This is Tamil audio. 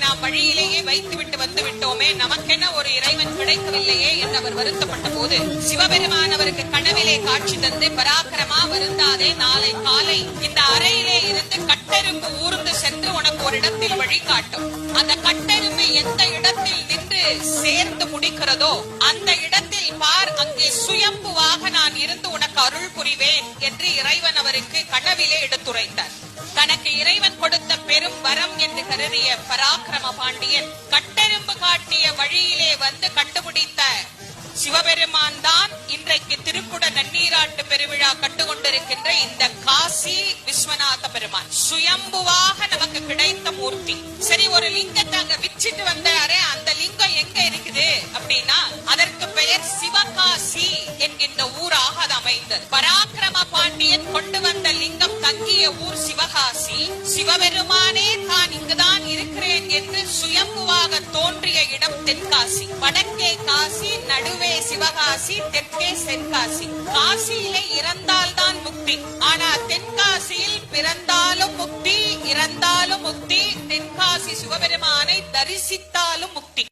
நாம் வழியிலேயே வைத்துவிட்டு வந்து விட்டோமே, நமக்கென ஒரு இறைவன் கிடைக்கவில்லையே என்று அவர் வருத்தப்பட்ட போது சிவபெருமான் அவருக்கு கனவிலே காட்சி தந்து, பராக்கிரமா வருந்தாதே, நாளை காலை இந்த அறையிலே இருந்து கட்டெரும்பு ஊர்ந்து சென்று உனக்கு ஒரு இடத்தில் வழிகாட்டும். அந்த கட்டெரும்பு எந்த இடத்தில் நின்று சேர்ந்து முடிக்கிறதோ அந்த இடத்தில் பார், அங்கே சுயம்புவாக நான் இருந்து உனக்கு அருள் புரிவேன் என்று இறைவன் அவருக்கு கனவிலே எடுத்துரைத்தார். தனக்கு இறைவன் கொடுத்த பெரும் வரம் என்று கருதிய பராக்கிரம பாண்டியன் கட்டெரும்பு காட்டிய வழியிலே வந்து கண்டுபிடித்த சிவபெருமான் தான் இன்றைக்கு திருக்குட நன்னீராட்டு பெருவிழா கண்டுகொண்டிருக்கின்ற இந்த காசி விஸ்வநாத பெருமான். சுயம்புவாக நமக்கு கிடைத்த மூர்த்தி. சரி, ஒரு லிங்கத்தை அங்க விச்சிட்டு வந்தாரே, அந்த லிங்கம் எங்க இருக்குது அப்படின்னா அதற்கு பெயர் சிவகாசி என்கின்ற ஊராக அது அமைந்தது. பராக்கிரம பாண்டியன் கொண்டு வந்த லிங்கம் தங்கிய ஊர் சிவகாசி. சிவபெருமானே தான் இங்குதான் இருக்கிறேன் என்று சுயம்புவாக தோன்றிய இடம் தென்காசி. வடக்கே காசி, நடுவே சிவகாசி, தெற்கே தென்காசி. காசியிலே இறந்தால்தான் முக்தி, ஆனா தென்காசியில் பிறந்தாலும் முக்தி, இறந்தாலும் முக்தி, தென்காசி சிவபெருமானை தரிசித்தாலும் முக்தி.